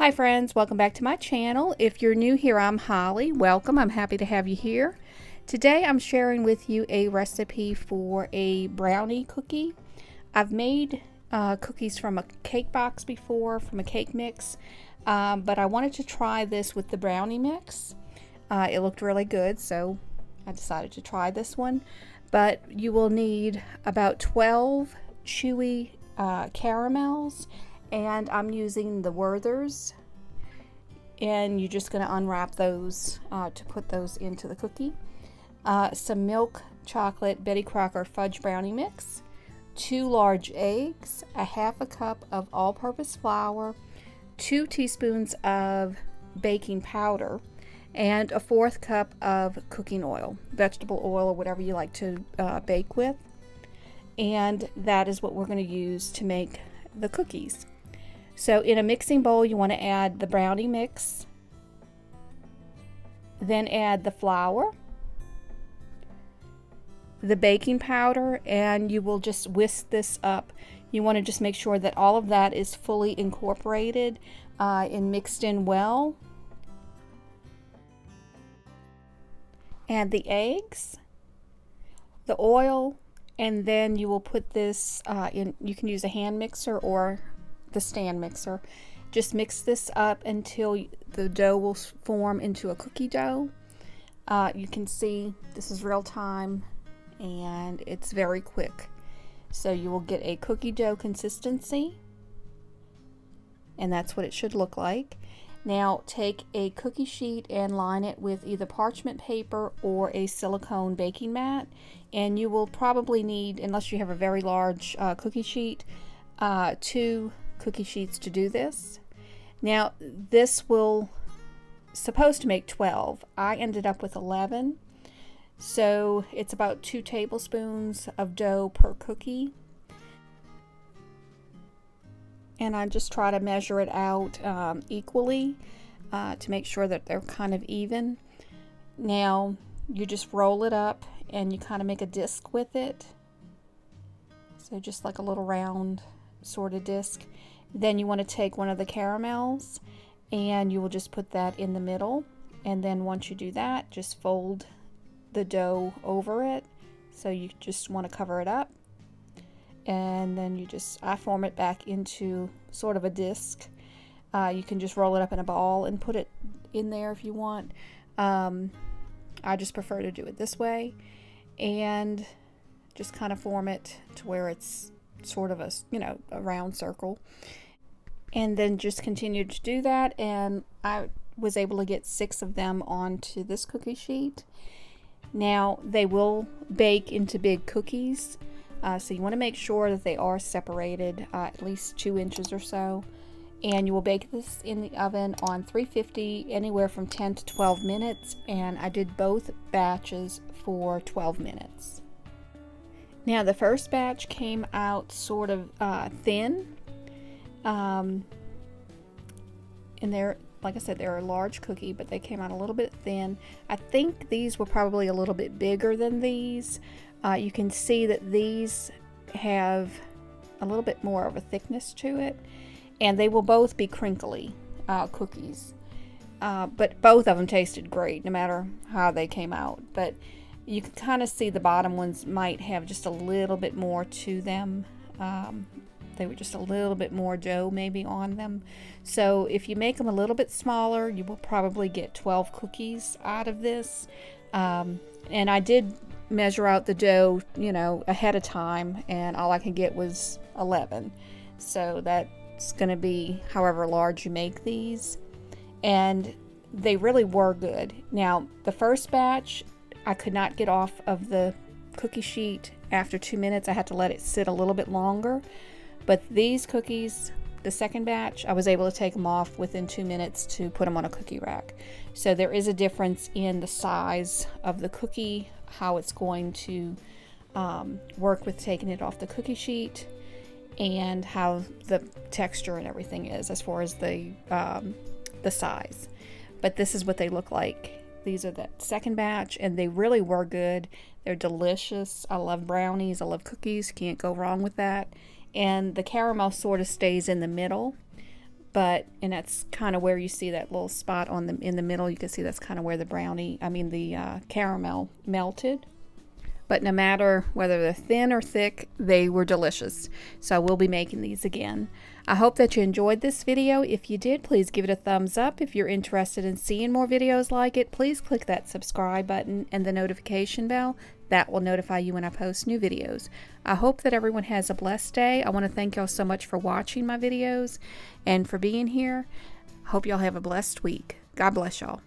Hi friends, welcome back to my channel. If you're new here, I'm Holly. Welcome, I'm happy to have you here. Today I'm sharing with you a recipe for a brownie cookie. I've made cookies from a cake box before, from a cake mix, but I wanted to try this with the brownie mix. It looked really good, so I decided to try this one. But you will need about 12 chewy caramels, and I'm using the Werther's, and you're just going to unwrap those to put those into the cookie. Some milk chocolate Betty Crocker fudge brownie mix, 2 large eggs, a half a cup of all-purpose flour, 2 teaspoons of baking powder, and a 1/4 cup of cooking oil, vegetable oil or whatever you like to bake with. And that is what we're going to use to make the cookies. So in a mixing bowl, you want to add the brownie mix, then add the flour, the baking powder, and you will just whisk this up. You want to just make sure that all of that is fully incorporated and mixed in well. Add the eggs, the oil, and then you will put this in. You can use a hand mixer or the stand mixer. Just mix this up until the dough will form into a cookie dough. You can see this is real time and it's very quick. So you will get a cookie dough consistency, and that's what it should look like. Now take a cookie sheet and line it with either parchment paper or a silicone baking mat, and you will probably need, unless you have a very large cookie sheet, 2 cookie sheets to do this. Now this will supposed to make 12. I ended up with 11, so it's about 2 tablespoons of dough per cookie, and I just try to measure it out equally to make sure that they're kind of even. Now you just roll it up and you kind of make a disc with it, so just like a little round sort of disc. Then you want to take one of the caramels and you will just put that in the middle, and then once you do that, just fold the dough over it. So you just want to cover it up, and then I form it back into sort of a disc. You can just roll it up in a ball and put it in there if you want. I just prefer to do it this way, and just kind of form it to where it's sort of a round circle, and then just continue to do that. And I was able to get 6 of them onto this cookie sheet. Now they will bake into big cookies, so you want to make sure that they are separated at least 2 inches or so, and you will bake this in the oven on 350 anywhere from 10 to 12 minutes, and I did both batches for 12 minutes. Now the first batch came out sort of thin, and they're, like I said, they're a large cookie, but they came out a little bit thin. I think these were probably a little bit bigger than these. You can see that these have a little bit more of a thickness to it, and they will both be crinkly cookies. But both of them tasted great, no matter how they came out. But you can kind of see the bottom ones might have just a little bit more to them. They were just a little bit more dough maybe on them. So if you make them a little bit smaller, you will probably get 12 cookies out of this. And I did measure out the dough, ahead of time, and all I could get was 11. So that's going to be however large you make these. And they really were good. Now, the first batch, I could not get off of the cookie sheet after 2 minutes. I had to let it sit a little bit longer. But these cookies, the second batch, I was able to take them off within 2 minutes to put them on a cookie rack. So there is a difference in the size of the cookie, how it's going to work with taking it off the cookie sheet, and how the texture and everything is as far as the size. But this is what they look like. These are the second batch, and they really were good. They're delicious. I love brownies. I love cookies. Can't go wrong with that. And the caramel sort of stays in the middle, and that's kind of where you see that little spot in the middle. You can see that's kind of where the caramel melted. But no matter whether they're thin or thick, they were delicious. So I will be making these again. I hope that you enjoyed this video. If you did, please give it a thumbs up. If you're interested in seeing more videos like it, please click that subscribe button and the notification bell. That will notify you when I post new videos. I hope that everyone has a blessed day. I want to thank y'all so much for watching my videos and for being here. Hope y'all have a blessed week. God bless y'all.